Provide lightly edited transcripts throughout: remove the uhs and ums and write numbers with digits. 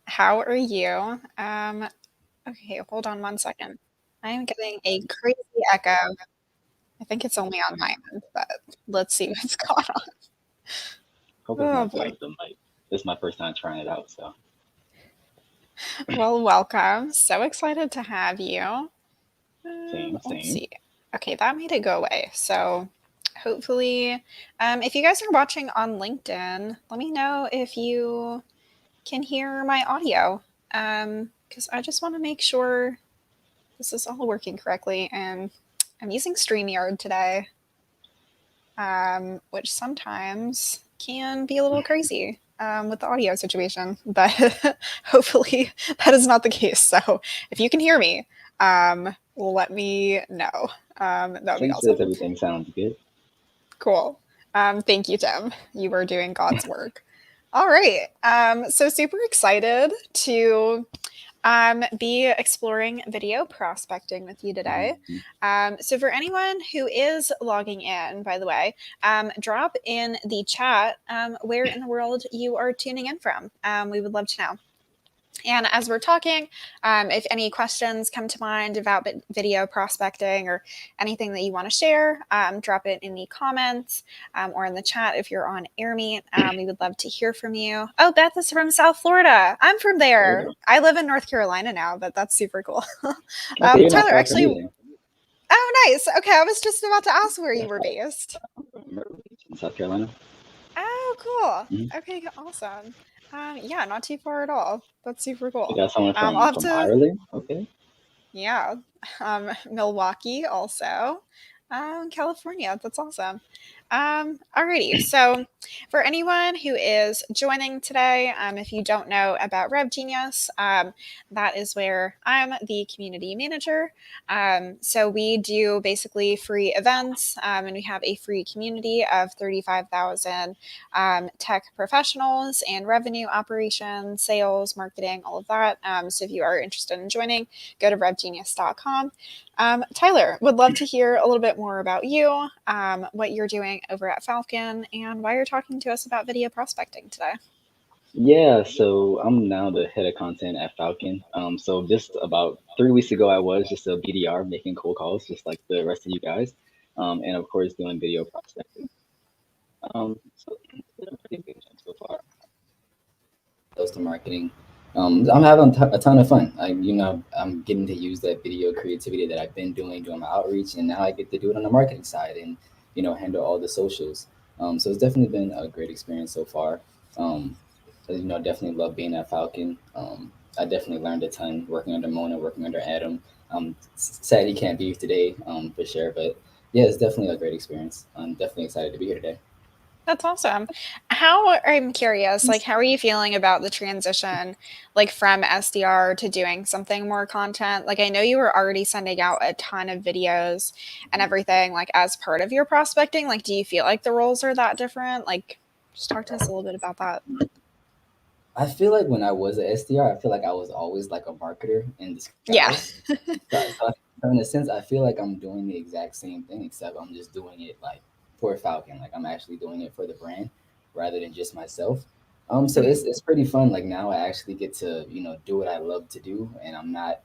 How are you? Okay, hold on one second. I am getting a crazy echo. I think it's only on my end, but let's see what's going on. Hope it's Oh not boy. the mic. This is my first time trying it out, so Well, welcome. So excited to have you. same, Let's same. see. Okay, that made it go away. So hopefully, if you guys are watching on LinkedIn, let me know if you can hear my audio. Because I just want to make sure this is all working correctly. And I'm using StreamYard today, which sometimes can be a little crazy with the audio situation, but hopefully that is not the case. So if you can hear me, let me know. That would be Tim says awesome. everything sounds good. Cool. Thank you, Tim. You are doing God's work. All right. So super excited to be exploring video prospecting with you today. Mhm. So, for anyone who is logging in, by the way, drop in the chat where in the world you are tuning in from. We would love to know. And as we're talking, if any questions come to mind about video prospecting or anything that you want to share, drop it in the comments or in the chat if you're on AirMeet. We would love to hear from you. Oh, Beth is from South Florida. I'm from There we there. go. I live in North Carolina now, but that's super cool. Okay, you're not Tyler, far from actually, me then. oh, nice. Okay, I was just about to ask where you Yes, were based. I'm from Myrtle Beach in South Carolina. Oh, cool. Hmm. Okay, awesome. Yeah, not too far at all. That's super We cool. got someone I'll have from to Ireland. Okay. Yeah. Milwaukee also. California. That's awesome. Alrighty. So, for anyone who is joining today, if you don't know about Rev Genius, that is where I'm the community manager. So, we do basically free events, and we have a free community of 35,000 tech professionals and revenue operations, sales, marketing, all of that. So, if you are interested in joining, go to revgenius.com. Tyler, would love to hear a little bit more about you, what you're doing over at Falcon, and why you're talking to us about video prospecting today. Yeah, so I'm now the head of content at Falcon. So just about 3 weeks ago, I was just a BDR making cold calls, just like the rest of you guys, and of course doing video prospecting. So it's been a pretty good jump so far. Sales to marketing. I'm having a ton of fun. I'm getting to use that video creativity that I've been doing my outreach, and now I get to do it on the marketing side and handle all the socials. So it's definitely been a great experience so far. Um, definitely love being at Falcon. I definitely learned a ton working under Mona, working under Adam. Sad he can't be here today, for sure, but yeah, it's definitely a great experience. I'm definitely excited to be here today. That's awesome. I'm curious, like, how are you feeling about the transition, like, from SDR to doing something more content? Like, I know you were already sending out a ton of videos and everything, like, as part of your prospecting. Like, do you feel like the roles are that different? Like, just talk to us a little bit about that. I feel like when I was a SDR, I feel like I was always like a marketer in Yeah. disguise. So in a sense, I feel like I'm doing the exact same thing, except I'm just doing it like for Falcon. Like I'm actually doing it for the brand rather than just myself. So Mhm. it's pretty fun. Like now I actually get to do what I love to do, and I'm not,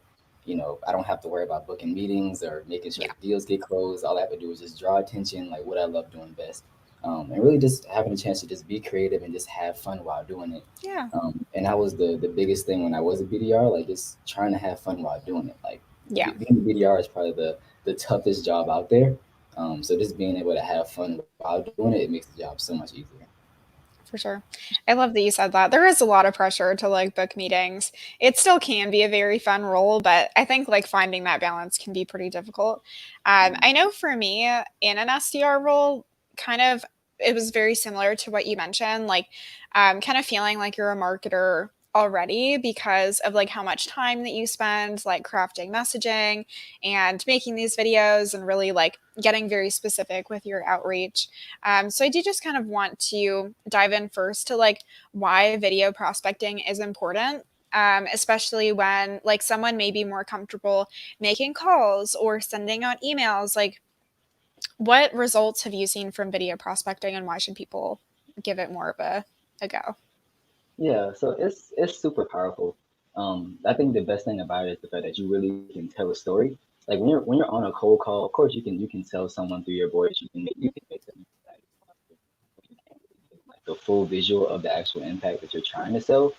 I don't have to worry about booking meetings or making sure Yeah. deals get closed. All I have to do is just draw attention, like what I love doing best, and really just having a chance to just be creative and just have fun while doing it. Yeah. And that was the biggest thing when I was a BDR, like just trying to have fun while doing it. Like Yeah. being a BDR is probably the toughest job out there. So just being able to have fun while doing it, it makes the job so much easier. For sure. I love that you said that. There is a lot of pressure to like book meetings. It still can be a very fun role, but I think like finding that balance can be pretty difficult. I know for me in an SDR role, kind of it was very similar to what you mentioned, like kind of feeling like you're a marketer already because of like how much time that you spend like crafting messaging and making these videos and really like getting very specific with your outreach. So I do just kind of want to dive in first to like why video prospecting is important. Especially when like someone may be more comfortable making calls or sending out emails. Like, what results have you seen from video prospecting, and why should people give it more of a go? Yeah, so it's super powerful. I think the best thing about it is the fact that you really can tell a story. Like when you're on a cold call, of course you can tell someone through your voice. You can make them like the full visual of the actual impact that you're trying to sell.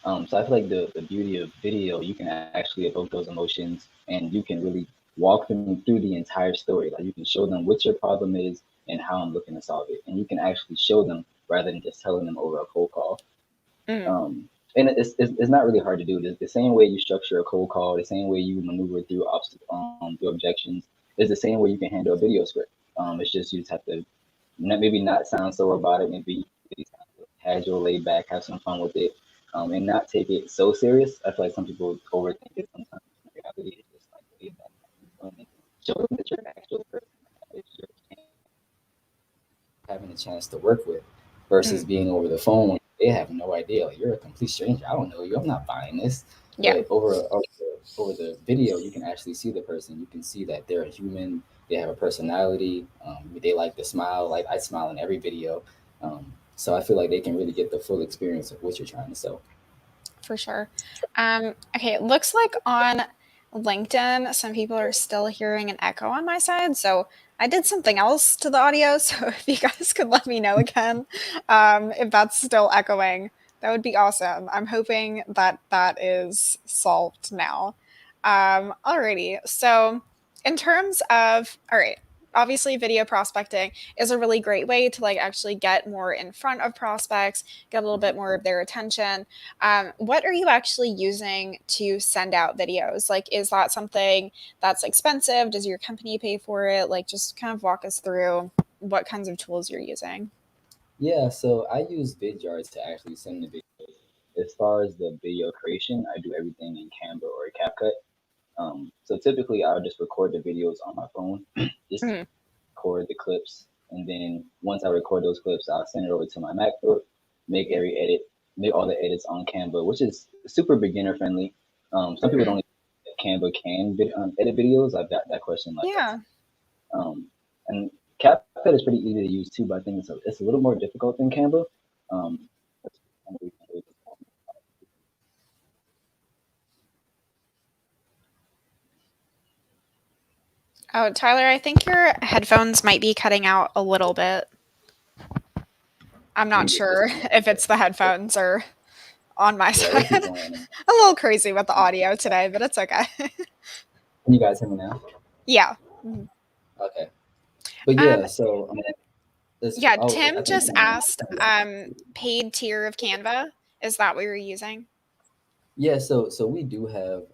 So I feel like the beauty of video, you can actually evoke those emotions and you can really walk them through the entire story. Like you can show them what your problem is and how I'm looking to solve it, and you can actually show them rather than just telling them over a cold call. Mm, And it's not really hard to do. The same way you structure a cold call, the same way you maneuver through through objections, is the same way you can handle a video script. It's just you just have to maybe not sound so robotic, maybe casual, laid back, have some fun with it, and not take it so serious. I feel like some people overthink it sometimes. In reality, it's just like laid back, having fun, and show them that you're an actual person, that you're having a chance to work with, versus mm, being over the phone. They have no idea. Like you're a complete stranger. I don't know you. I'm not buying this. yeah, But over the video, you can actually see the person. You can see that they're a human. They have a personality. They like to smile. Like I smile in every video. So I feel like they can really get the full experience of what you're trying to sell. for sure. Okay, it looks like on LinkedIn, some people are still hearing an echo on my side. So I did something else to the audio. So if you guys could let me know again, if that's still echoing, that would be awesome. I'm hoping that that is solved now. Alrighty. So in terms of, all right, obviously video prospecting is a really great way to like actually get more in front of prospects, get a little bit more of their attention. What are you actually using to send out videos? Like, is that something that's expensive? Does your company pay for it? Like, just kind of walk us through what kinds of tools you're using. Yeah, so I use VidYard to actually send the video. As far as the video creation, I do everything in Canva or CapCut. So typically, I'll just record the videos on my phone, just Mhm. record the clips, and then once I record those clips, I'll send it over to my MacBook, make every edit, make all the edits on Canva, which is super beginner friendly. Some people Mhm. don't even think Canva can edit videos. I've got that question like Yeah. um, and CapCut is pretty easy to use too, but I think it's a little more difficult than Canva. Um, Oh, Tyler, I think your headphones might be cutting out a little bit. I'm let not me get this sure one. if it's the headphones or on my Yeah, side. let's keep going. A little crazy with the audio today, but it's okay. Can you guys hear me now? Yeah. Mhm. Okay. But Um, yeah, so this yeah, oh I Tim think just asked paid tier of Canva. Is that what you're using? yeah, so we do have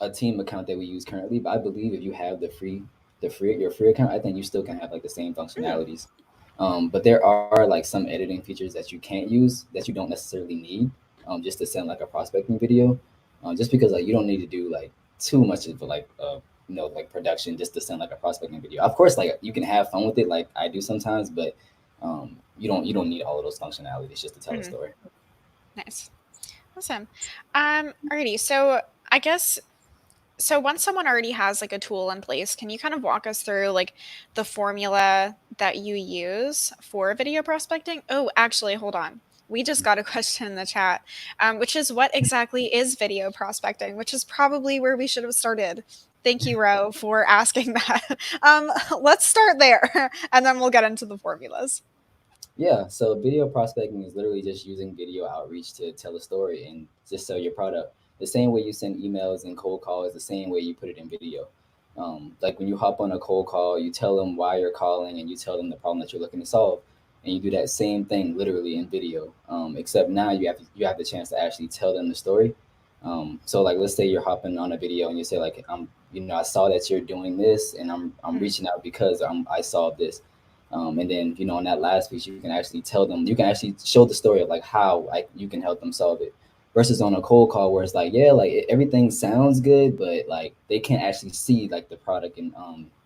a team account that we use currently, but I believe if you have the free your free account, I think you still can have like the same Mm, functionalities. But there are like some editing features that you can't use that you don't necessarily need just to send like a prospecting video, just because like you don't need to do like too much of like like production just to send like a prospecting video. Of course, like you can have fun with it, like I do sometimes, but you don't need all of those functionalities just to tell a mm, story. nice. Awesome. Alrighty. So I guess so once someone already has like a tool in place, can you kind of walk us through like the formula that you use for video prospecting? Oh, actually, hold on. We just got a question in the chat, which is what exactly is video prospecting, which is probably where we should have started. Thank you, Ro, for asking that. Let's start there, and then we'll get into the formulas. Yeah, so video prospecting is literally just using video outreach to tell a story and just sell your product. The same way you send emails and cold calls, the same way you put it in video. Like when you hop on a cold call, you tell them why you're calling and you tell them the problem that you're looking to solve, and you do that same thing literally in video. Except now you have the chance to actually tell them the story. So like let's say you're hopping on a video and you say like I saw that you're doing this and I'm Mm, reaching out because I saw this, and then on that last piece you can actually tell them, you can actually show the story of like how like you can help them solve it, versus on a cold call where it's like yeah like everything sounds good but like they can't actually see like the product in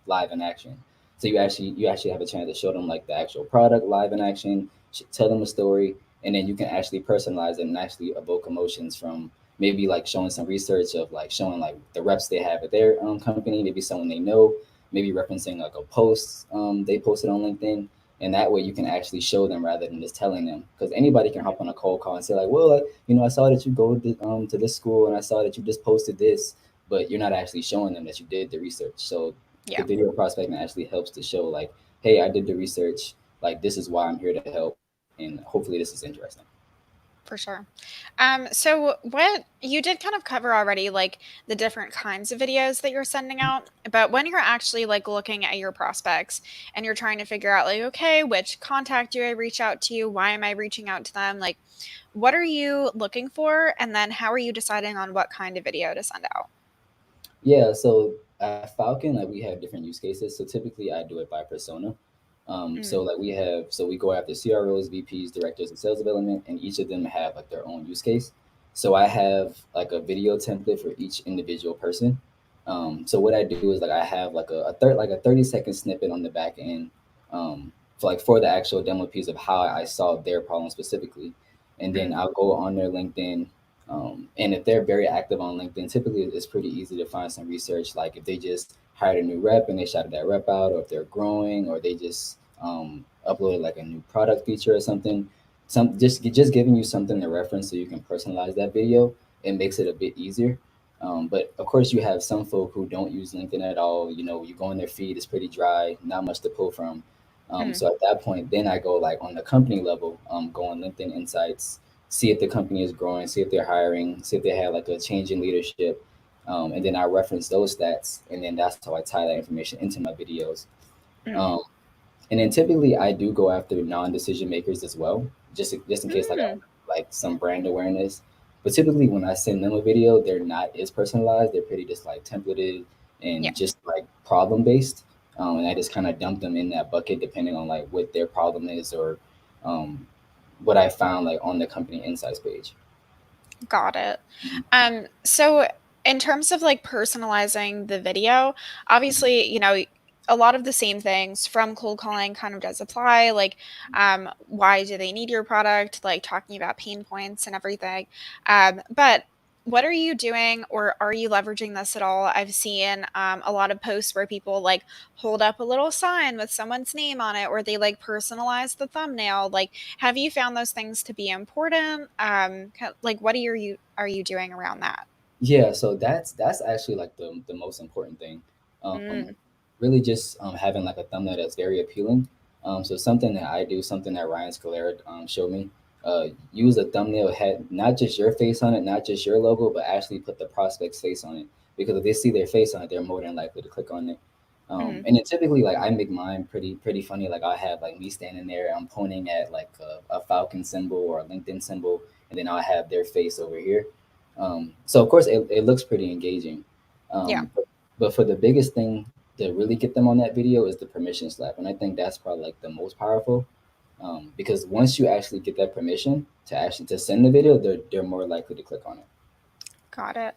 live in action. So you actually have a chance to show them like the actual product live in action, tell them a story, and then you can actually personalize it and actually evoke emotions from maybe like showing some research of like showing like the reps they have at their company, maybe someone they know, maybe referencing like a post they posted on LinkedIn. And that way you can actually show them rather than just telling them, because anybody can hop on a cold call and say like, well, I saw that you go to this school, and I saw that you just posted this, but you're not actually showing them that you did the research. So the Yeah. video prospecting actually helps to show like, hey, I did the research, like this is why I'm here to help, and hopefully this is interesting. For sure. So what you did kind of cover already, like the different kinds of videos that you're sending out, but when you're actually like looking at your prospects and you're trying to figure out like, okay, which contact do I reach out to? Why am I reaching out to them? Like, what are you looking for? And then how are you deciding on what kind of video to send out? Yeah, so at Falcon, like we have different use cases. So typically I do it by persona. So Mm, like we go after CROs, VPs, directors of sales development, and each of them have like their own use case. So I have like a video template for each individual person. So what I do is like I have like like a 30-second snippet on the back end, for the actual demo piece of how I solved their problem specifically, and then mm, I'll go on their LinkedIn. And if they're very active on LinkedIn, typically it's pretty easy to find some research. Like if they just hired a new rep and they shouted that rep out, or if they're growing, or they just uploaded like a new product feature or something. Just giving you something to reference so you can personalize that video. It makes it a bit easier. But of course, you have some folk who don't use LinkedIn at all. You go on their feed; it's pretty dry, not much to pull from. mm, So at that point, then I go like on the company level, go on LinkedIn Insights, see if the company is growing, see if they're hiring, see if they have like a change in leadership, and then I reference those stats, and then that's how I tie that information into my videos. mm, Um, and then typically I do go after non-decision makers as well, just in case like mm. some brand awareness. But typically when I send them a video, they're not as personalized. They're pretty just like templated Yeah. and just like problem based. And I just kind of dump them in that bucket depending on like what their problem is, or um, what I found like on the company insights page. Got it. So in terms of like personalizing the video, obviously, a lot of the same things from cold calling kind of does apply. Like, why do they need your product? Like talking about pain points and everything. But what are you doing, or are you leveraging this at all? I've seen a lot of posts where people like hold up a little sign with someone's name on it, or they like personalize the thumbnail. Like, have you found those things to be important? Like, what are you doing around that? Yeah, so that's actually like the most important thing. Um, Mm, Really just having like a thumbnail that's very appealing. So something that I do, something that Ryan Scalera showed me. Use a thumbnail had not just your face on it, not just your logo, but actually put the prospect's face on it. Because if they see their face on it, they're more than likely to click on it. mm, And then typically, like I make mine pretty funny. Like I have like me standing there, I'm pointing at like a Falcon symbol or a LinkedIn symbol, and then I'll have their face over here. So of course it looks pretty engaging. yeah, But for the biggest thing to really get them on that video is the permission slap, and I think that's probably like the most powerful. Because once you actually get that permission to send the video, they're more likely to click on it. got it.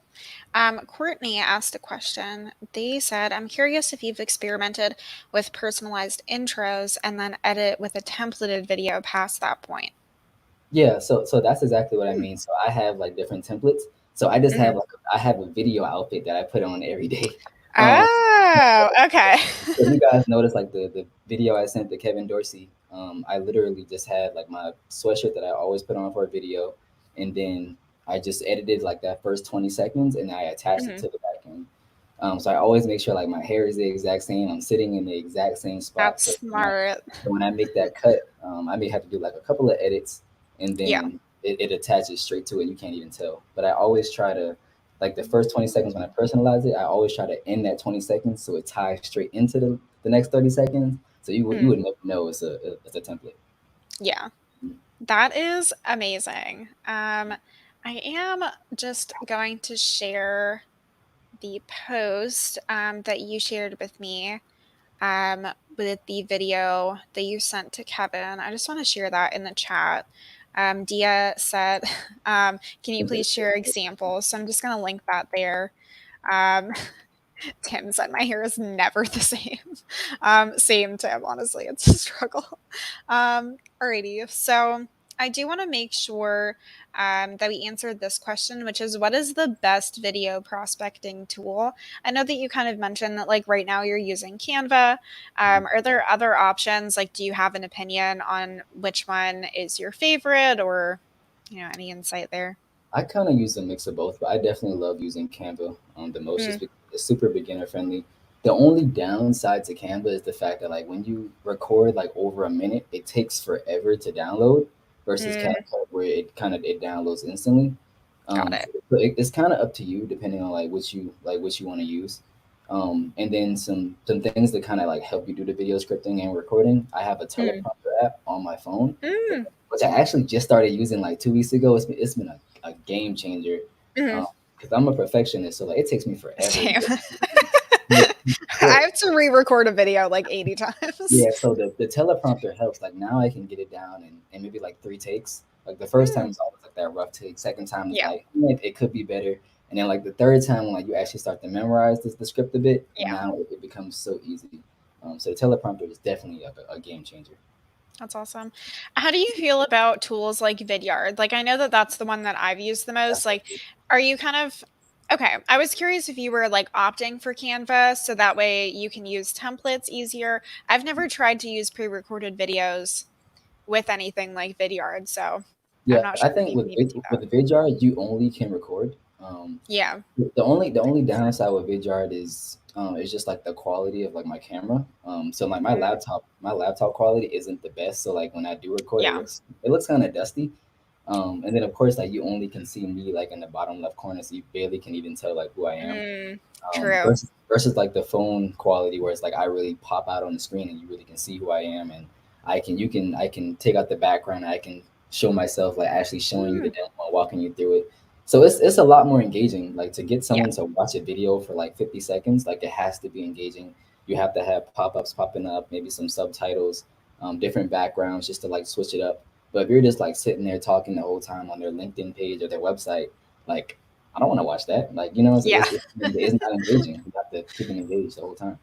Courtney asked a question. They said, I'm curious if you've experimented with personalized intros and then edit with a templated video past that point. Yeah, so that's exactly what I Hmm. mean. So I have like different templates. So I just have Mhm. like I have a video outfit that I put on every day. Um, Oh, okay. So if you guys notice, like the video I sent to Kevin Dorsey, I literally just had like my sweatshirt that I always put on for a video, and then I just edited like that first 20 seconds, and I attached it Mhm. to the back end. So I always make sure like my hair is the exact same. I'm sitting in the exact same spot. That's So smart. when I make that cut, I may have to do like a couple of edits, and Yeah. then it attaches straight to it. You can't even tell. But I always try to, like the first 20 seconds when I personalize it, I always try to end that 20 seconds so it ties straight into the next 30 seconds. So you Mm, would never know it's a template. yeah. That is amazing. I am just going to share the post that you shared with me with the video that you sent to Kevin. I just want to share that in the chat. Dia said, can you please share examples? So I'm just going to link that there. Um, Tim said, my hair is never the same. Same, Tim, honestly, it's a struggle. Alrighty, so I do want to make sure that we answered this question, which is what is the best video prospecting tool? I know that you kind of mentioned that, like, right now you're using Canva. Mhm. Are there other options? Like, do you have an opinion on which one is your favorite, or, any insight there? I kind of use a mix of both, but I definitely love using Canva the most just Mm, because it's super beginner friendly. The only downside to Canva is the fact that like when you record like over a minute, it takes forever to download versus mm, CapCut where it downloads instantly. got it. So it's kind of up to you depending on like what you want to use. And then some things that kind of like help you do the video scripting and recording. I have a Mm, teleprompter app on my phone, mm, which I actually just started using like 2 weeks ago. It's been a game changer mm. because I'm a perfectionist, so like it takes me forever to Same. get I good. have to re-record a video like 80 times. Yeah, so the teleprompter helps. Like now I can get it down in maybe like 3 takes. Like the first time Mm, is always like that rough take. Second time is yeah, like it could be better. And then like the third time when like you actually start to memorize the script a bit, yeah. now it becomes so easy. So the teleprompter is definitely like a game changer. That's awesome. How do you feel about tools like Vidyard? Like, I know that that's the one that I've used the most. Like, are you kind of okay? I was curious if you were like opting for Canva so that way you can use templates easier. I've never tried to use pre-recorded videos with anything like Vidyard, so I'm Yeah, not I sure if think you can even do that. With Vidjar, you only can record. Yeah. The only downside with Vidyard is just like the quality of like my camera. So like Mm, my laptop quality isn't the best. So like when I do record, yeah. it looks kind of dusty. And then of course like you only can see me like in the bottom left corner, so you barely can even tell like who I am. Mm, true. Versus like the phone quality where it's like I really pop out on the screen and you really can see who I am and I can take out the background. I can show myself like actually showing you the Mm, demo and walking you through it. So it's a lot more engaging. Like to get yeah. someone to watch a video for like 50 seconds, like it has to be engaging. You have to have pop-ups popping up, maybe some subtitles, different backgrounds just to like switch it up. But if you're just like sitting there talking the whole time on their LinkedIn page or their website, like I don't want to watch that. Like, Yeah. it's not engaging. You have to keep them engaged the whole time.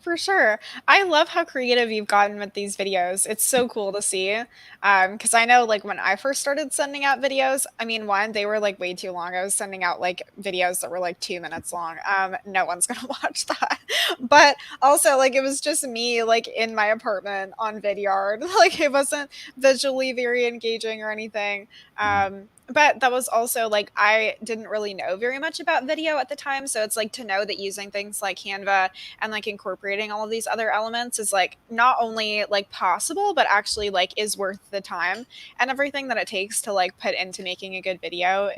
For sure. I love how creative you've gotten with these videos. It's so cool to see. Because I know, like, when I first started sending out videos, I mean, one, they were like way too long. I was sending out like videos that were like 2 minutes long. No one's gonna watch that. But also, like, it was just me, like, in my apartment on Vidyard. Like, it wasn't visually very engaging or anything. Mhm. But that was also like I didn't really know very much about video at the time. So it's like to know that using things like Canva and like incorporating all of these other elements is like not only like possible but actually like is worth the time and everything that it takes to like put into making a good video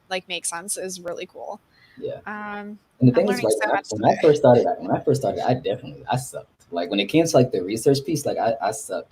like make sense is really cool. Yeah. um And the I'm thing is, learning like so much when I today. first started, I sucked. Like when it came to like the research piece, like I sucked.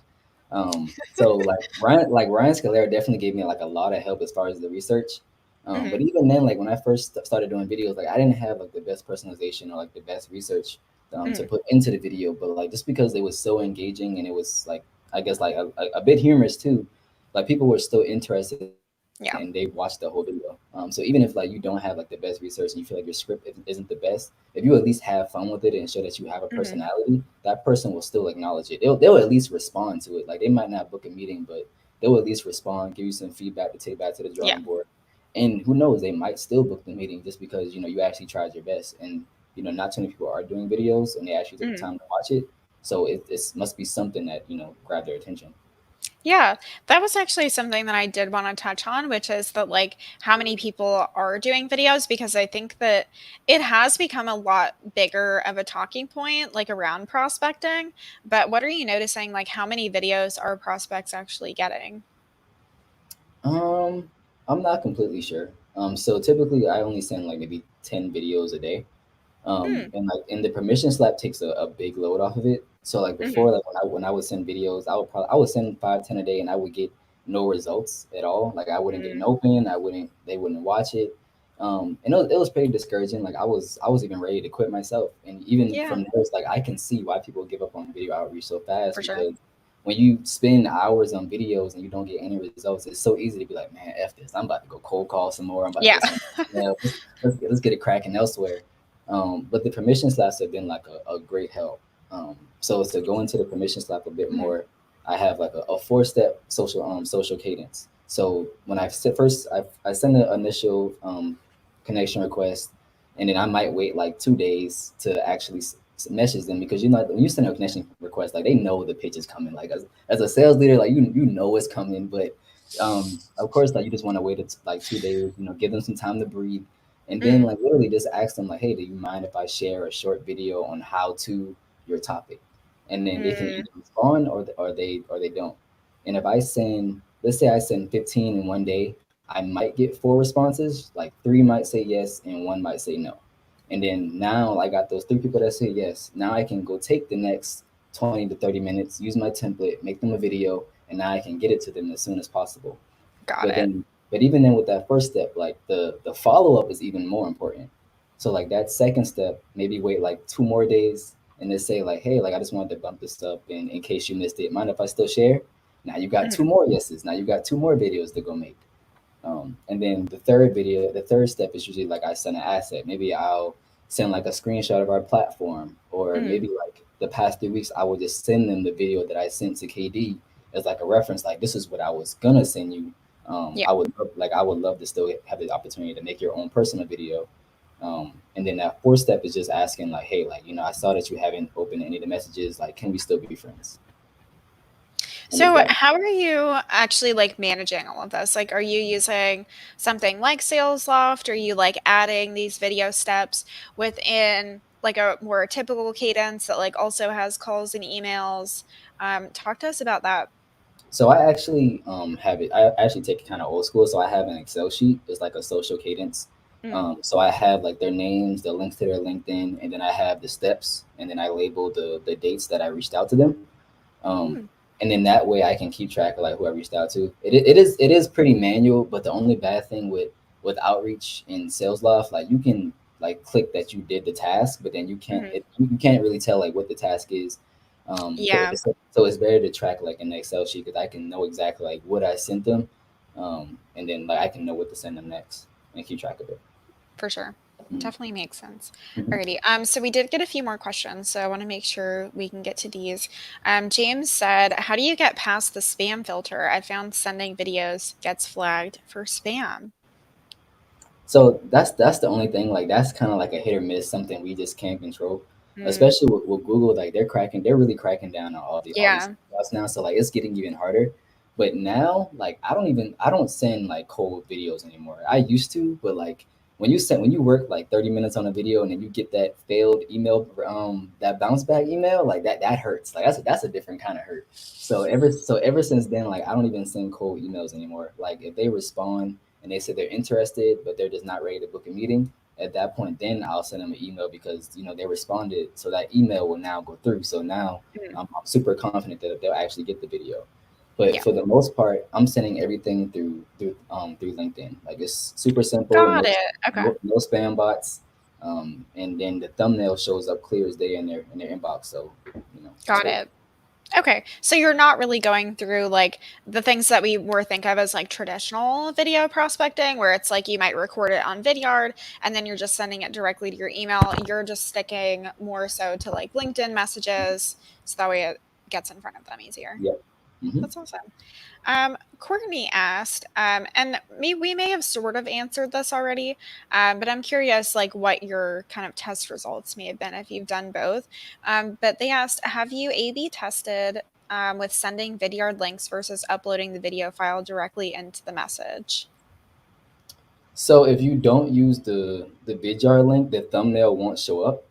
So like Ryan Scalera definitely gave me like a lot of help as far as the research. But Hmm. even then, like when I first started doing videos, like I didn't have like the best personalization or like the best research to Hmm. put into the video. But like just because it was so engaging and it was like I guess like a bit humorous too, like people were still interested Yeah. and they watch the whole video. So even if like you don't have like the best research and you feel like your script isn't the best, if you at least have fun with it and show that you have a Hmm. personality, that person will still acknowledge it. They'll at least respond to it. Like they might not book a meeting, but they'll at least respond, give you some feedback to take back to the Yeah. drawing board. And who knows, they might still book the meeting just because you actually tried your best. And not too many people are doing videos and they actually took the Hmm. time to watch it. So it must be something that grabbed their attention. Yeah, that was actually something that I did want to touch on, which is that like how many people are doing videos because I think that it has become a lot bigger of a talking point like around prospecting. But what are you noticing like how many videos are prospects actually getting? Um, I'm not completely sure. So typically I only send like maybe 10 videos a day. Hmm. And like and the permission slap takes a big load off of it. So like Hmm. before, like when I would send videos, I would send 5, 10 a day and I would get no results at all. Like I wouldn't get an Mm. open, they wouldn't watch it. And it was pretty discouraging. Like I was even ready to quit myself. And even Yeah, from there, it's like I can see why people give up on video outreach so fast for sure. because when you spend hours on videos and you don't get any results, it's so easy to be like, man, F this. I'm about to go cold call some more. I'm about to Yeah. get some email. Let's get it cracking elsewhere. But the permission slaps have been like a great help. So to go into the permission slap a bit Mhm. more, I have like a 4 step social cadence. So when I sit first, I send the initial connection request, and then I might wait like 2 days to actually message them, because when you send a connection request, like they know the pitch is coming. Like as a sales leader, like you know it's coming, but of course, like you just want to wait like 2 days, give them some time to breathe, and then Mm, like literally just ask them like, hey, do you mind if I share a short video on how to your topic? And then they can mm, either respond or they don't. And if I send, let's say I send 15 in one day, I might get 4 responses. Like 3 might say yes and 1 might say no. And then now I got those 3 people that say yes. Now I can go take the next 20 to 30 minutes, use my template, make them a video, and now I can get it to them as soon as possible. got But it. then, but even then, with that first step, like the follow up is even more important. So like that second step, maybe wait like 2 more days and then say like, hey, like I just wanted to bump this up, and in case you missed it, mind if I still share? Now you got two Mhm. more yeses. Now you got 2 more videos to go make. And then the third step is usually like I send an asset. Maybe I'll send like a screenshot of our platform, or Mhm. maybe like the past 3 weeks, I will just send them the video that I sent to KD as like a reference. Like this is what I was gonna send you. Yeah, I would love to still have the opportunity to make your own personal video. And then that fourth step is just asking like, hey, like I saw that you haven't opened any of the messages. Like, can we still be friends? And if so that how are you actually like managing all of this? Like, are you using something like SalesLoft? Are you like adding these video steps within like a more typical cadence that like also has calls and emails? Talk to us about that. So I actually have it. I actually take it kind of old school. So I have an Excel sheet. It's like a social cadence. Mm, So I have like their names, the links to their LinkedIn, and then I have the steps, and then I label the dates that I reached out to them. Um, mm, and then that way I can keep track of like who I reached out to. It is pretty manual, but the only bad thing with outreach in SalesLoft, like you can like click that you did the task, but then mhm. you can't really tell like what the task is. Yeah, So it's better to track like an Excel sheet, because I can know exactly like what I sent them, and then like I can know what to send them next and keep track of it. for sure. Mhm. Definitely makes sense. Mhm. Alrighty. So we did get a few more questions, so I want to make sure we can get to these. James said, "How do you get past the spam filter? I found sending videos gets flagged for spam." So that's the only thing. Like that's kind of like a hit or miss, something we just can't control. Mm, Especially with Google, like they're really cracking down on all these yeah. stuff now. So like it's getting even harder. But now, like I don't send like cold videos anymore. I used to, but like when you work like 30 minutes on a video and then you get that failed email, that bounce back email, like that hurts. Like that's a different kind of hurt. So ever since then, like I don't even send cold emails anymore. Like if they respond and they say they're interested, but they're just not ready to book a meeting, at that point, then I'll send them an email, because they responded, so that email will now go through. So now Mm, I'm super confident that they'll actually get the video. But yeah. for the most part, I'm sending everything through LinkedIn. Like it's super simple, Got it. Okay. no spam bots, and then the thumbnail shows up clear as day in their inbox. So it's Got great. it. Okay. So you're not really going through like the things that we were think of as like traditional video prospecting, where it's like you might record it on Vidyard and then you're just sending it directly to your email. You're just sticking more so to like LinkedIn messages, so that way it gets in front of them easier. Yep. Hmm. That's awesome. Courtney asked, and we may have sort of answered this already, but I'm curious, like what your kind of test results may have been if you've done both. But they asked, have you A/B tested with sending Vidyard links versus uploading the video file directly into the message? So if you don't use the Vidjar link, the thumbnail won't show up.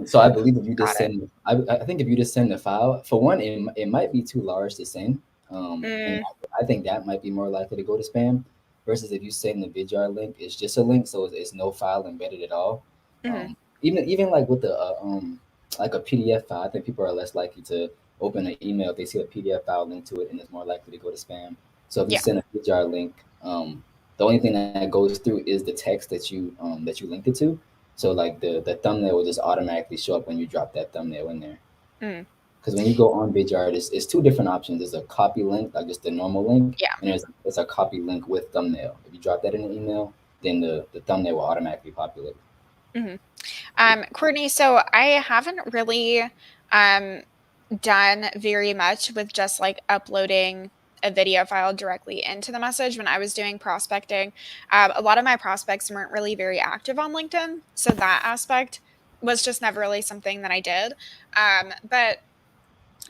So I believe if you just Got it. send, I think if you just send the file, for one, it might be too large to send, and Mm, I think that might be more likely to go to spam, versus if you send the Vidjar link, it's just a link, so it's no file embedded at all. mhm. Even like with the like a PDF file, I think people are less likely to open an email if they see a PDF file linked to it, and it's more likely to go to spam. So if you Yeah. send a Vidjar link, the only thing that goes through is the text that you linked it to. So like the thumbnail will just automatically show up when you drop that thumbnail in there. Mm, Because when you go on Vidyard, it's two different options. There's a copy link, like just the normal link, yeah. and there's a copy link with thumbnail. If you drop that in an email, then the thumbnail will automatically populate. Mhm. Courtney, so I haven't really done very much with just like uploading a video file directly into the message when I was doing prospecting. A lot of my prospects weren't really very active on LinkedIn, so that aspect was just never really something that I did. But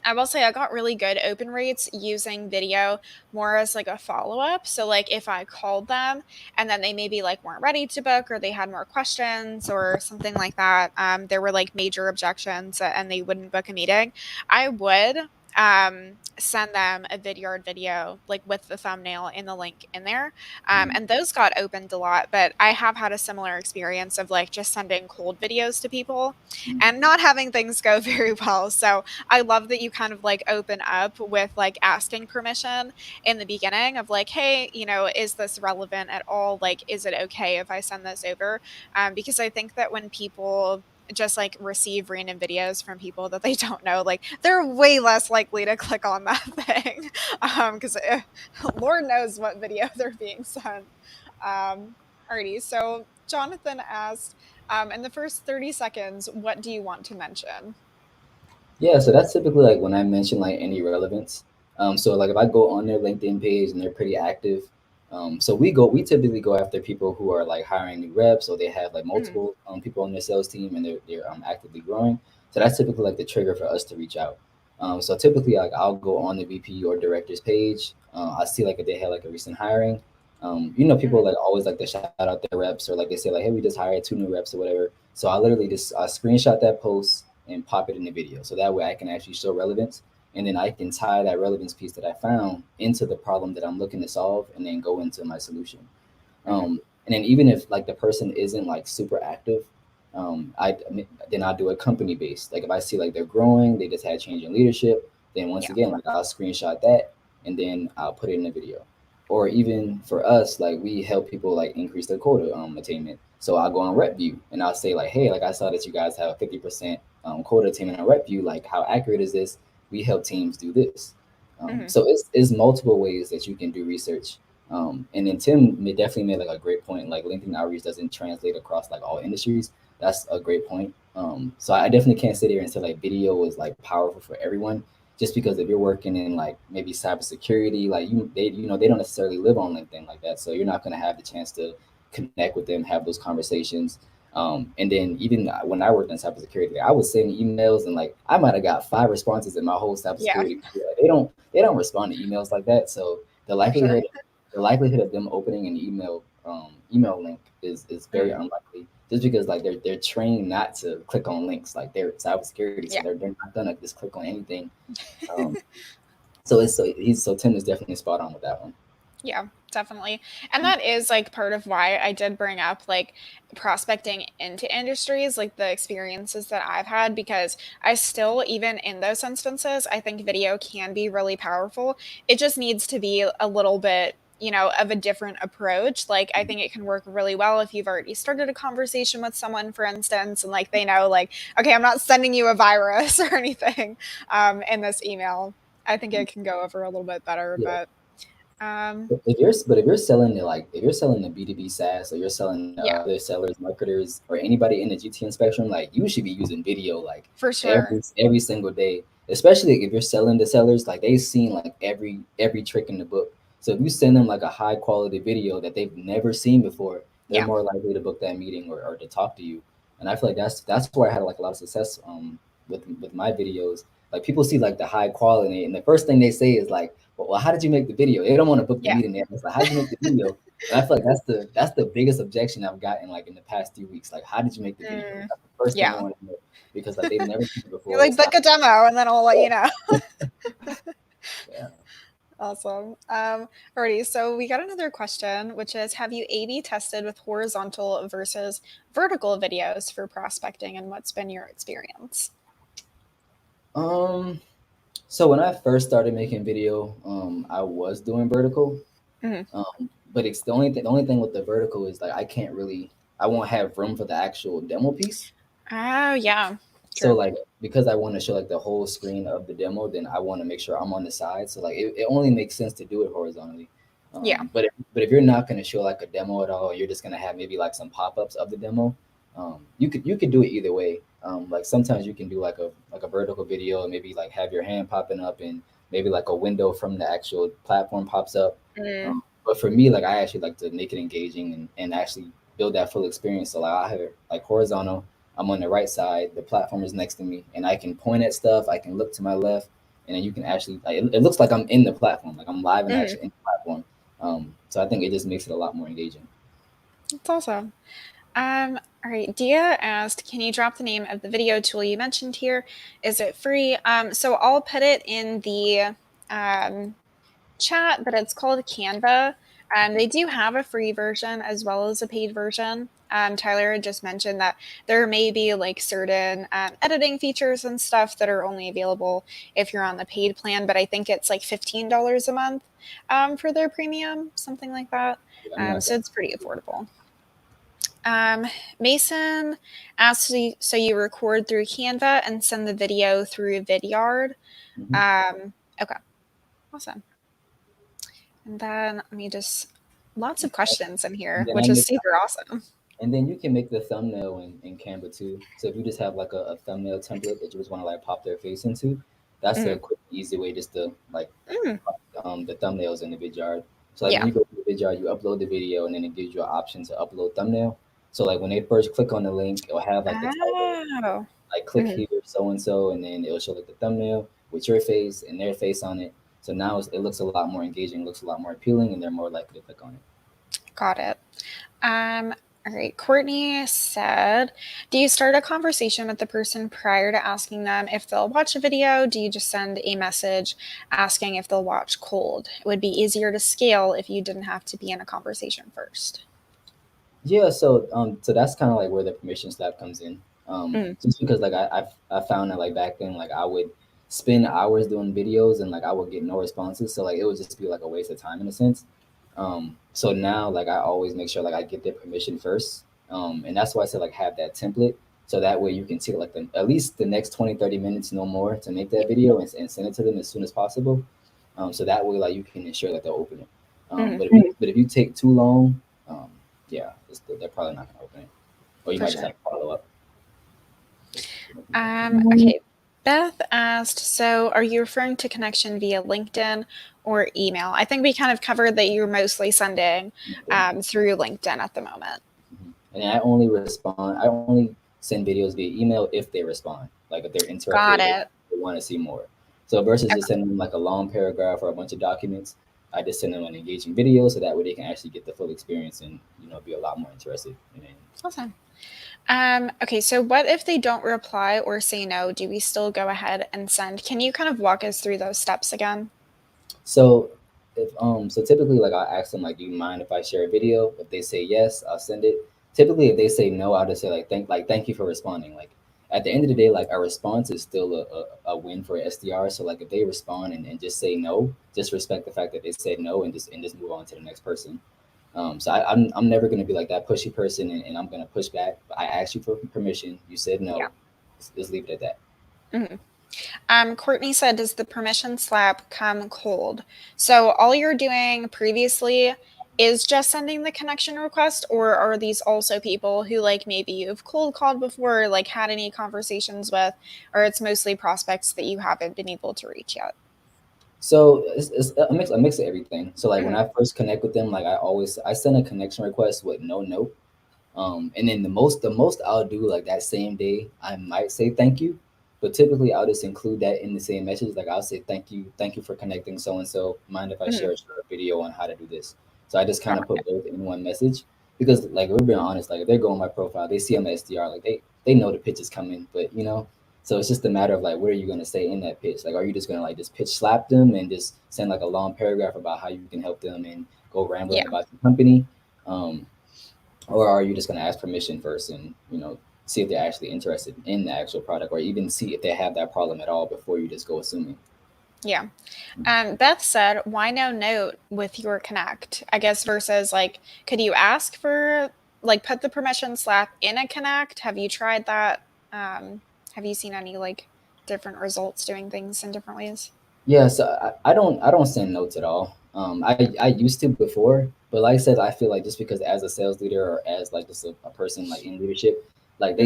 I will say I got really good open rates using video more as like a follow up. So like if I called them and then they maybe like weren't ready to book or they had more questions or something like that, there were like major objections and they wouldn't book a meeting, I would send them a Vidyard video like with the thumbnail and the link in there. And those got opened a lot, but I have had a similar experience of like just sending cold videos to people and not having things go very well. So I love that you kind of like open up with like asking permission in the beginning of like, hey, you know, is this relevant at all? Like, is it okay if I send this over? Because I think that when people just like receive random videos from people that they don't know, like they're way less likely to click on that thing because Lord knows what video they're being sent. Alrighty, so Jonathan asked, in the first 30 seconds, what do you want to mention? Yeah, so that's typically like when I mention like any relevance. So like if I go on their LinkedIn page and they're pretty active, so we typically go after people who are like hiring new reps or they have like Mhm. multiple people on their sales team and they're actively growing. So that's typically like the trigger for us to reach out. So typically like I'll go on the VP or director's page. I see like if they had like a recent hiring. People Mhm. like always like to shout out their reps or like they say like, hey, we just hired 2 new reps or whatever. So I literally just screenshot that post and pop it in the video. So that way I can actually show relevance. And then I can tie that relevance piece that I found into the problem that I'm looking to solve and then go into my solution. Mhm. And then even if like the person isn't like super active, then I'll do a company based. Like if I see like they're growing, they just had change in leadership, then once Yeah. again, like I'll screenshot that and then I'll put it in the video. Or even for us, like we help people like increase their quota attainment. So I'll go on RepView and I'll say like, hey, like I saw that you guys have a 50% quota attainment on RepView. Like how accurate is this? We help teams do this. Mhm. So it's multiple ways that you can do research. And then Tim definitely made like a great point. Like LinkedIn outreach doesn't translate across like all industries. That's a great point. So I definitely can't sit here and say like video is like powerful for everyone. Just because if you're working in like maybe cybersecurity, like they don't necessarily live on LinkedIn like that, so you're not going to have the chance to connect with them, have those conversations. And then even when I worked in cybersecurity, I was sending emails and like I might have got 5 responses in my whole Yeah, cybersecurity career. They don't respond to emails like that. So the for sure. likelihood the likelihood of them opening an email link is very Mhm. unlikely. Just because like they're trained not to click on links. Like they're cybersecurity, so Yeah. they're not gonna just click on anything. Um, so Tim is definitely spot on with that one. Yeah, definitely. And that is like part of why I did bring up like prospecting into industries, like the experiences that I've had, because I still, even in those instances, I think video can be really powerful. It just needs to be a little bit, you know, of a different approach. Like, I think it can work really well if you've already started a conversation with someone, for instance, and like they know, like, okay, I'm not sending you a virus or anything in this email. I think it can go over a little bit better, Yeah. but um, If you're selling to like if you're selling to B2B SaaS or you're selling to yeah, other sellers, marketers, or anybody in the GTM spectrum, like you should be using video like for sure. every single day. Especially if you're selling to sellers, like they've seen like every trick in the book. So if you send them like a high quality video that they've never seen before, they're Yeah. more likely to book that meeting or to talk to you. And I feel like that's where I had like a lot of success with my videos. Like people see like the high quality, and the first thing they say is like, well, how did you make the video? They don't want to book the Yeah. meeting. It's like, how did you make the video? And I feel like that's the biggest objection I've gotten like in the past 2 weeks. Like, how did you make the video? Mm, That's the first thing they yeah. want to know because like they've never seen it You're before. like, It's book not. a demo and then I'll let you know. Yeah. Awesome. Alrighty. So we got another question, which is, have you A/B tested with horizontal versus vertical videos for prospecting, and what's been your experience? Um. So when I first started making video, I was doing vertical. Mhm. But it's the only thing with the vertical is like I won't have room for the actual demo piece. Oh, yeah. So True. like because I want to show like the whole screen of the demo, then I want to make sure I'm on the side. So like it only makes sense to do it horizontally. Yeah. But if you're not going to show like a demo at all, you're just going to have maybe like some pop-ups of the demo. You could do it either way. Like sometimes you can do like a vertical video and maybe like have your hand popping up and maybe like a window from the actual platform pops up. Mm, But for me, like I actually like to make it engaging and actually build that full experience. So like I have it like horizontal. I'm on the right side. The platform is next to me, and I can point at stuff. I can look to my left, and then you can actually like it looks like I'm in the platform, like I'm live and mm, actually in the platform. So I think it just makes it a lot more engaging. that's awesome. All right, Dia asked, can you drop the name of the video tool you mentioned here? Is it free? So I'll put it in the chat, but it's called Canva. They do have a free version as well as a paid version. Tyler had just mentioned that there may be like certain editing features and stuff that are only available if you're on the paid plan, but I think it's like $15 a month for their premium, something like that. I mean, So it's pretty affordable. Mason asked, so you record through Canva and send the video through Vidyard. Okay, awesome. And then let me just, lots of questions in here, then I which is make super awesome. And then you can make the thumbnail in Canva too. So if you just have like a thumbnail template that you just want to like pop their face into, that's a Mm, quick, easy way just to like mm, the thumbnails in the Vidyard. So like when yeah. you go to the Vidyard, you upload the video and then it gives you an option to upload thumbnail. So like when they first click on the link, it'll have like the title, Oh. like click Mhm. here so and so, and then it'll show like the thumbnail with your face and their face on it. So now it looks a lot more engaging, looks a lot more appealing, and they're more likely to click on it. Got it. All right. Courtney said, do you start a conversation with the person prior to asking them if they'll watch a video? Do you just send a message asking if they'll watch cold? It would be easier to scale if you didn't have to be in a conversation first. Yeah, so that's kind of like where the permission slap comes in. Mm, Just because like I found that like back then like I would spend hours doing videos and like I would get no responses, so like it would just be like a waste of time in a sense. So now like I always make sure like I get their permission first, and that's why I said like have that template so that way you can take like at least the next 20-30 minutes no more to make that video and send it to them as soon as possible. So that way like you can ensure that they'll open it. mm, But if you take too long, um, yeah, they're probably not going to open it, or you for might just sure. have to follow up. Okay. Beth asked, so are you referring to connection via LinkedIn or email? I think we kind of covered that you're mostly sending through LinkedIn at the moment. And I only respond. I only send videos via email if they respond, like if they're Got interested, it. they want to see more. So versus Okay. just sending them like a long paragraph or a bunch of documents, I just send them an engaging video so that way they can actually get the full experience and be a lot more interested in it. Awesome. Okay, so what if they don't reply or say no? Do we still go ahead and send? Can you kind of walk us through those steps again? So so typically like I ask them like, do you mind if I share a video? If they say yes, I'll send it. Typically if they say no, I'll just say thank you for responding. Like at the end of the day, like a response is still a win for SDR. So like if they respond and just say no, just respect the fact that they said no and just move on to the next person. So I'm never gonna be like that pushy person and I'm gonna push back. But I asked you for permission, you said Yeah. no. Just leave it at that. Mhm. Courtney said, does the permission slap come cold? So all you're doing previously is just sending the connection request, or are these also people who like maybe you've cold called before, or, like had any conversations with, or it's mostly prospects that you haven't been able to reach yet? So it's a mix of everything. So like when Mhm. I first connect with them, like I send a connection request with no note. And then the most I'll do like that same day, I might say thank you, but typically I'll just include that in the same message. Like I'll say thank you for connecting so and so. Mind if I Mhm. share a short video on how to do this? So I just kind of Okay. put both in one message because like we're being honest, like if they go on my profile, they see I'm a SDR, like they know the pitch is coming, but so it's just a matter of like what are you gonna say in that pitch? Like are you just gonna like just pitch slap them and just send like a long paragraph about how you can help them and go Yeah. rambling about the company? Um, or are you just going to ask permission first and see if they're actually interested in the actual product or even see if they have that problem at all before you just go assuming? Yeah. Beth said, why no note with your connect? I guess versus like, could you ask for like put the permission slap in a connect? Have you tried that? Have you seen any like different results doing things in different ways? Yeah, so I don't send notes at all. I used to before, but like I said, I feel like just because as a sales leader or as like just a person like in leadership, like Mm.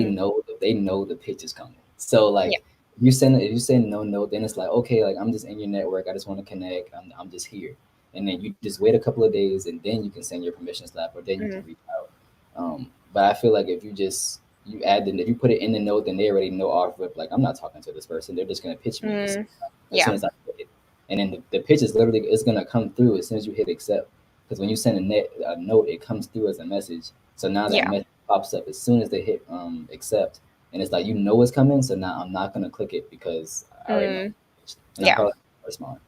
they know the pitch is coming. So Yeah. like if you send no note, then it's like, okay, like I'm just in your network. I just want to connect. I'm just here. And then you just wait a couple of days, and then you can send your permission slap, or then you Mm. can reach out. But I feel like if you just you add the if you put it in the note, then they already know off rip. Like I'm not talking to this person. They're just gonna pitch me Mm. as soon Yeah. as I hit it. And then the pitch is literally it's gonna come through as soon as you hit accept. Because when you send a note, it comes through as a message. So now that Yeah. message pops up as soon as they hit accept, and it's like you know it's coming. So now I'm not gonna click it because I already know, Mm. and I Yeah. probably won't respond.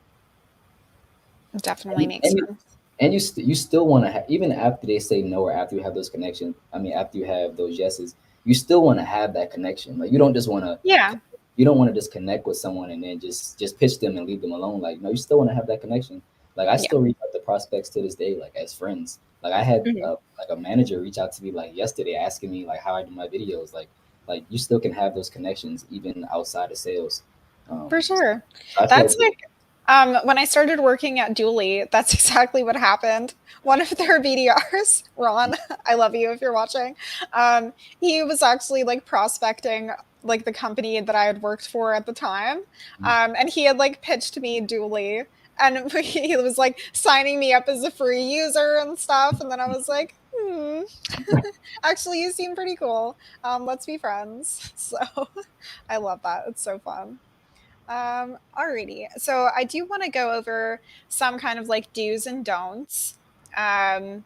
Definitely And, makes and you sense. and you still want to have even after they say no or after you have those connections. I mean, after you have those yeses, you still want to have that connection. Like you don't just want to Yeah. you don't want to just connect with someone and then just pitch them and leave them alone. Like no, you still want to have that connection. Like I Yeah. still reach out to prospects to this day, like as friends. Like I had Mhm. like a manager reach out to me like yesterday asking me like how I do my videos. Like you still can have those connections even outside of sales. For sure. So I feel That's like like when I started working at Dooley, that's exactly what happened. One of their BDRs, Ron, I love you if you're watching. He was actually like prospecting like the company that I had worked for at the time. And he had like pitched me Dooley and he was like signing me up as a free user and stuff. And then I was like, actually, you seem pretty cool. Let's be friends. So I love that. It's so fun. Alrighty. So I do want to go over some kind of like do's and don'ts, um,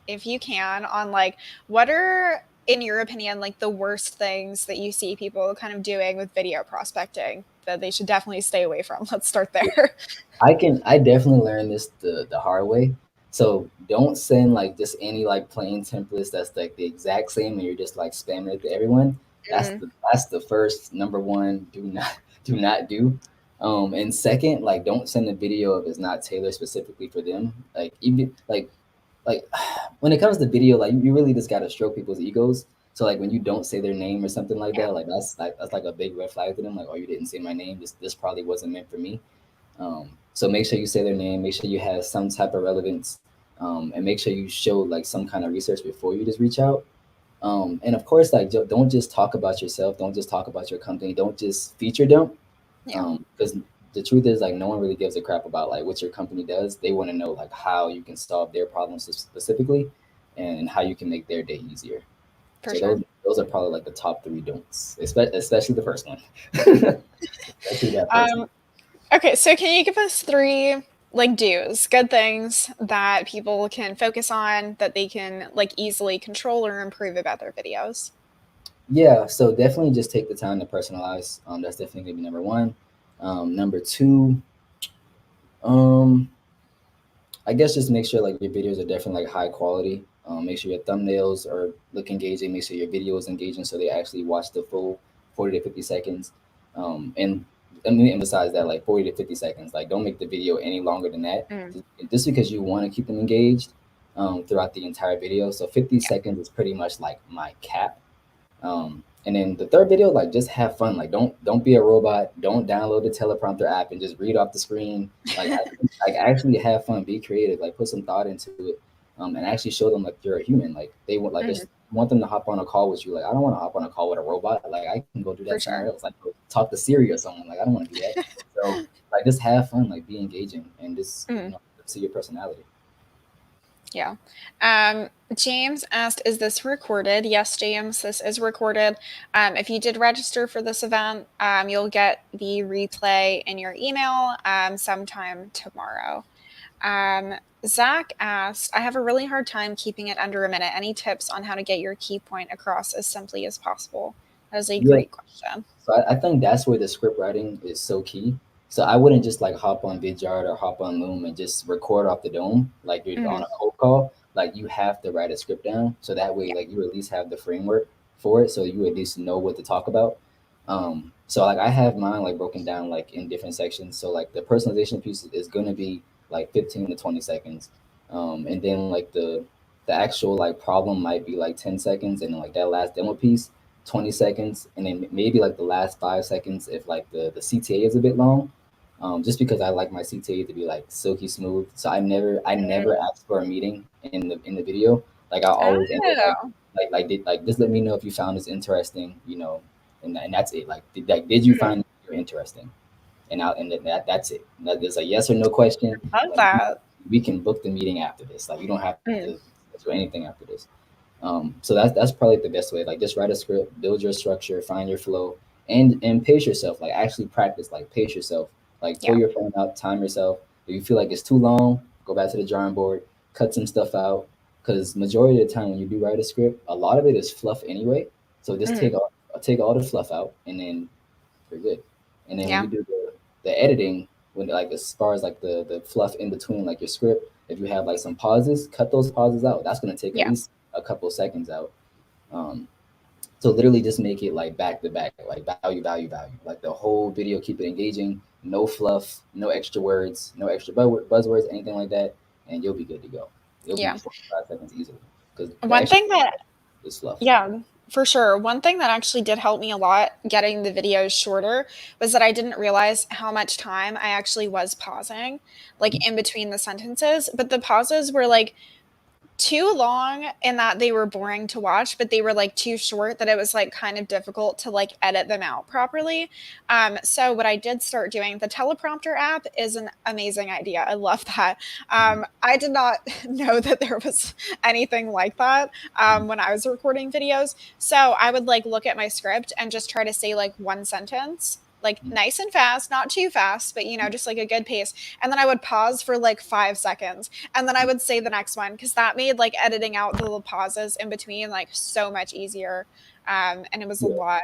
if you can, on like what are, in your opinion, like the worst things that you see people kind of doing with video prospecting that they should definitely stay away from. Let's start there. I definitely learned this the hard way. So don't send like just any like plain templates that's like the exact same and you're just like spamming it to everyone. Mm, That's the first number one do not do. And second, like don't send a video if it's not tailored specifically for them. Like even like when it comes to video, like you really just gotta stroke people's egos. So like when you don't say their name or something like yeah, that, like that's like a big red flag to them. Like, oh, you didn't say my name. This probably wasn't meant for me. So make sure you say their name, make sure you have some type of relevance, and make sure you show like some kind of research before you just reach out. And of course, like don't just talk about yourself, don't just talk about your company, don't just feature them, yeah, because the truth is like no one really gives a crap about like what your company does. They want to know like how you can solve their problems specifically, and how you can make their day easier. for So sure. those are probably like the top three don'ts, especially the first one, especially that first one. Um, okay, so can you give us three like do's, good things that people can focus on that they can like easily control or improve about their videos? Yeah, so definitely just take the time to personalize. That's definitely gonna be number one. Number two, um, I guess just make sure like your videos are definitely like high quality. Make sure your thumbnails are look engaging. Make sure your video is engaging so they actually watch the full 40 to 50 seconds. And let me emphasize that like 40 to 50 seconds. Like don't make the video any longer than that. Mm, Just because you want to keep them engaged throughout the entire video. So 50 yeah, seconds is pretty much like my cap. And then the third video, like just have fun. Like don't be a robot. Don't download the teleprompter app and just read off the screen. Like actually have fun. Be creative. Like put some thought into it, and actually show them like you're a human. Like they want like mm, just want them to hop on a call with you. Like I don't want to hop on a call with a robot. Like I can go do for that somewhere sure. else. Like go talk to Siri or someone. Like I don't want to do that. So like just have fun. Like be engaging and just Mm. see your personality. Yeah. James asked, is this recorded? Yes, James, this is recorded. If you did register for this event, you'll get the replay in your email sometime tomorrow. Zach asked, I have a really hard time keeping it under a minute. Any tips on how to get your key point across as simply as possible? That is a Yeah. great question. So I think that's where the script writing is so key. So I wouldn't just like hop on Vidyard or hop on Loom and just record off the dome like you're on Mhm. a cold call. Like you have to write a script down so that way Yeah. like you at least have the framework for it, so you at least know what to talk about. So like I have mine like broken down like in different sections. So like the personalization piece is gonna be like 15 to 20 seconds, and then like the actual like problem might be like 10 seconds, and then like that last demo piece 20 seconds, and then maybe like the last 5 seconds if like the CTA is a bit long. Just because I like my CTA to be like silky smooth. So I never Mm. ask for a meeting in the video. Like I always end it Oh, like just let me know if you found this interesting, and that's it. Did you Mhm. find it interesting? That's it. There's a yes or no question. Love Like that. we can book the meeting after this. Like you don't have Mm. to do anything after this. So that's probably the best way. Like just write a script, build your structure, find your flow, and pace yourself. Like actually practice. Like pace yourself. Like pull Yeah. your phone out, time yourself. If you feel like it's too long, go back to the drawing board, cut some stuff out. Because majority of the time when you do write a script, a lot of it is fluff anyway. So just Mhm. take all the fluff out, and then you're good. And then when Yeah. you do the editing, when like as far as like the fluff in between like your script, if you have like some pauses, cut those pauses out. That's gonna take at Yeah. least a couple seconds out. Um, so literally just make it like back to back, like value, value, value. Like the whole video, keep it engaging, no fluff, no extra words, no extra buzzwords, anything like that, and you'll be good to go. You'll be Yeah. 45 seconds easily because the One extra thing that is fluff. Yeah, for sure. One thing that actually did help me a lot getting the videos shorter was that I didn't realize how much time I actually was pausing, like in between the sentences. But the pauses were like too long in that they were boring to watch, but they were like too short that it was like kind of difficult to like edit them out properly. So what I did start doing, the teleprompter app is an amazing idea. I love that. I did not know that there was anything like that when I was recording videos. So I would like look at my script and just try to say like one sentence, like nice and fast, not too fast, but just like a good pace. And then I would pause for like 5 seconds and then I would say the next one because that made like editing out the little pauses in between like so much easier. And it was a Yeah. lot.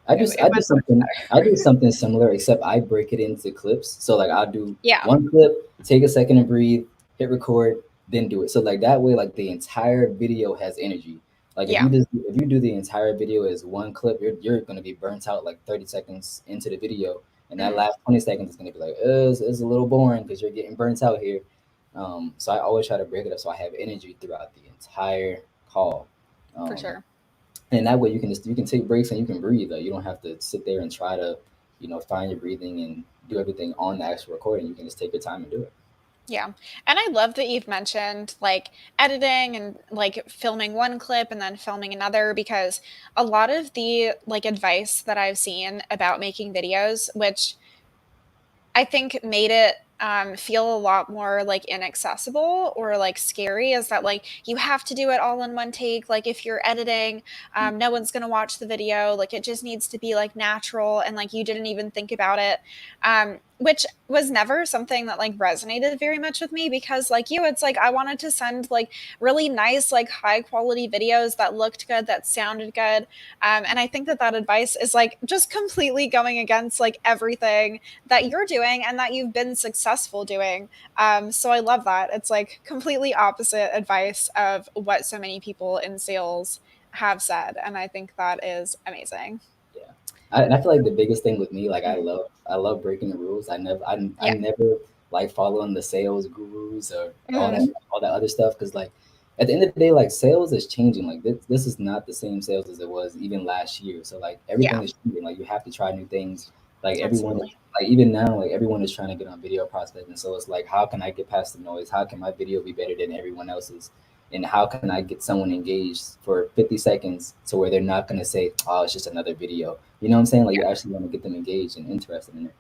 I It, do it I do went much something better. I do something similar except I break it into clips. So like I'll do Yeah. one clip, take a second to breathe, hit record, then do it. So like that way like the entire video has energy. Like Yeah. if you do the entire video as one clip, you're gonna be burnt out like 30 seconds into the video. And that Mhm. last 20 seconds is gonna be like, it's a little boring because you're getting burnt out here. So I always try to break it up so I have energy throughout the entire call. For Um, sure. and that way you can take breaks and you can breathe. Like you don't have to sit there and try to find your breathing and do everything on the actual recording. You can just take your time and do it. Yeah. And I love that you've mentioned like editing and like filming one clip and then filming another because a lot of the like advice that I've seen about making videos, which I think made it feel a lot more like inaccessible or like scary is that like you have to do it all in one take. Like if you're editing, no one's gonna watch the video. Like it just needs to be like natural and like you didn't even think about it, which was never something that like resonated very much with me because like you, it's like I wanted to send like really nice like high quality videos that looked good, that sounded good, and I think that that advice is like just completely going against like everything that you're doing and that you've been successful doing. So I love that. It's like completely opposite advice of what so many people in sales have said. And I think that is amazing. Yeah, and I feel like the biggest thing with me, like Mhm. I love breaking the rules. I Yeah. never like following the sales gurus or Mhm. all that other stuff because like at the end of the day, like sales is changing. Like this is not the same sales as it was even last year. So like Yeah, everything is changing. Like you have to try new things. Like everyone, absolutely. like even now, like everyone is trying to get on video prospecting. So it's like, how can I get past the noise? How can my video be better than everyone else's? And how can I get someone engaged for 50 seconds to where they're not gonna say, "Oh, it's just another video." You know what I'm saying? Like Yeah, you actually want to get them engaged and interested in it.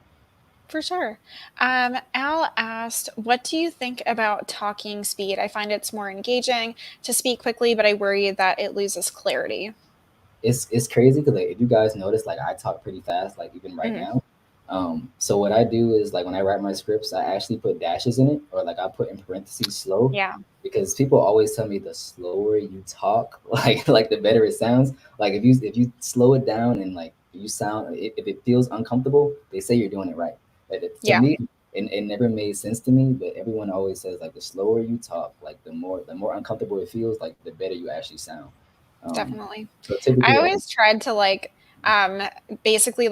for sure. Al asked, what do you think about talking speed? I find it's more engaging to speak quickly, but I worry that it loses clarity. It's crazy because like if you guys notice, like I talk pretty fast, like even right Mhm. now. So what I do is like when I write my scripts, I actually put dashes in it, or like I put in parentheses slow, Yeah. because people always tell me the slower you talk, like the better it sounds. Like if you slow it down and like you sound if it feels uncomfortable, they say you're doing it right. But to Yeah, me, it never made sense to me. But everyone always says like the slower you talk, like the more uncomfortable it feels, like the better you actually sound. Um, definitely. so I typically, like always tried to like um basically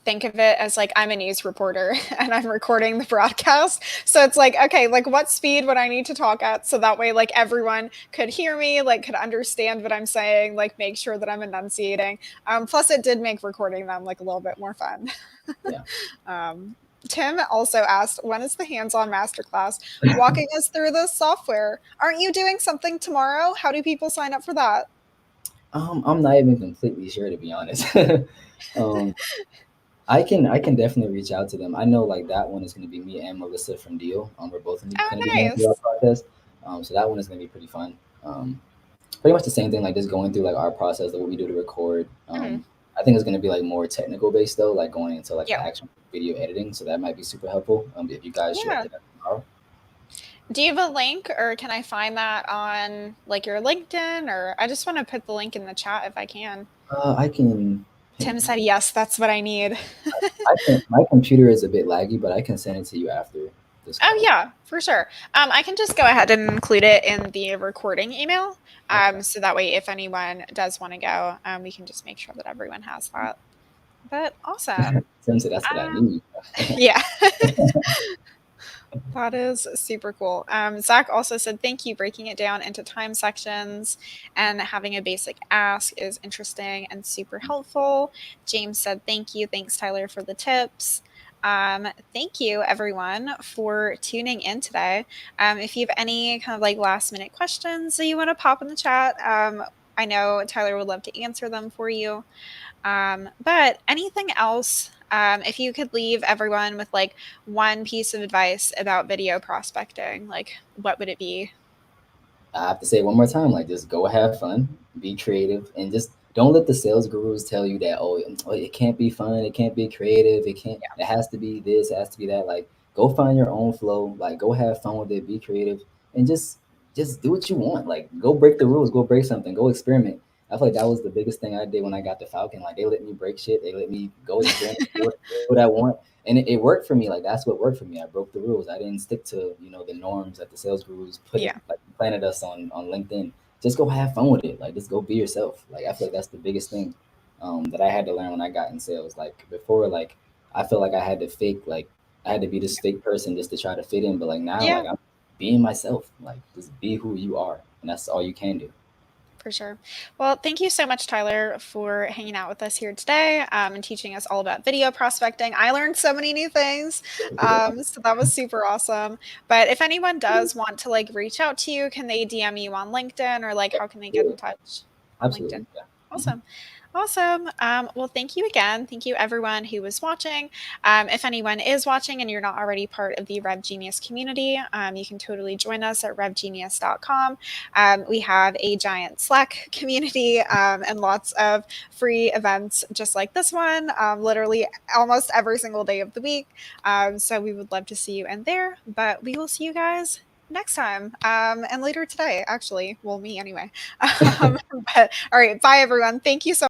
think of it as like I'm a news reporter and I'm recording the broadcast. So it's like, okay, like what speed would I need to talk at so that way like everyone could hear me, like could understand what I'm saying, like make sure that I'm enunciating. Plus it did make recording them like a little bit more fun. yeah. um Tim also asked, when is the hands-on masterclass? Walking us through the software. Aren't you doing something tomorrow? How do people sign up for that? I'm not even completely sure, to be honest. um, I can definitely reach out to them. I know like that one is going to be me and Melissa from Deal. We're both going Oh, to be going through our nice. process. So that one is going to be pretty fun. Pretty much the same thing, like just going through like our process, like what we do to record. Mhm. I think it's going to be like more technical based though, like going into like the Yeah. actual video editing. So that might be super helpful. If you guys should Yeah. hit up tomorrow. Do you have a link, or can I find that on like your LinkedIn? Or I just want to put the link in the chat if I can. I can. Tim said yes, that's what I need. I can. My computer is a bit laggy, but I can send it to you after this Oh call. yeah, for sure. I can just go ahead and include it in the recording email. Okay. So that way, if anyone does want to go, we can just make sure that everyone has that. But awesome. Tim said that's what I Um, need. yeah. That is super cool. Zach also said, thank you. Breaking it down into time sections and having a basic ask is interesting and super helpful. James said, thank you. Thanks, Tyler, for the tips. Thank you, everyone, for tuning in today. If you have any kind of like last minute questions that you want to pop in the chat, I know Tyler would love to answer them for you. But anything else, if you could leave everyone with like one piece of advice about video prospecting, like what would it be? I have to say it one more time, like just go have fun, be creative, and just don't let the sales gurus tell you that it can't be fun, it can't be creative, it has to be this, it has to be that. Like go find your own flow, like go have fun with it, be creative, and just do what you want. Like go break the rules, go break something, go experiment. I feel like that was the biggest thing I did when I got the Falcon. Like they let me break shit, they let me go experiment, do what I want, and it worked for me. Like that's what worked for me. I broke the rules. I didn't stick to the norms that the sales gurus Yeah. planted us on LinkedIn. Just go have fun with it. Like just go be yourself. Like I feel like that's the biggest thing that I had to learn when I got in sales. Like before, like I feel like I had to fake, like I had to be this fake person just to try to fit in. But like now, Yeah, like I'm being myself. Like just be who you are, and that's all you can do. for sure. Well, thank you so much, Tyler, for hanging out with us here today and teaching us all about video prospecting. I learned so many new things. So that was super awesome. But if anyone does want to like reach out to you, can they DM you on LinkedIn, or like how can they get in touch on Absolutely. LinkedIn? Yeah. Mhm. Awesome. Awesome. Well, thank you again. Thank you, everyone who was watching. If anyone is watching and you're not already part of the Rev Genius community, you can totally join us at revgenius.com. We have a giant Slack community and lots of free events just like this one, literally almost every single day of the week. So we would love to see you in there, but we will see you guys next time and later today, actually. Well, me anyway. But all right, bye everyone. Thank you so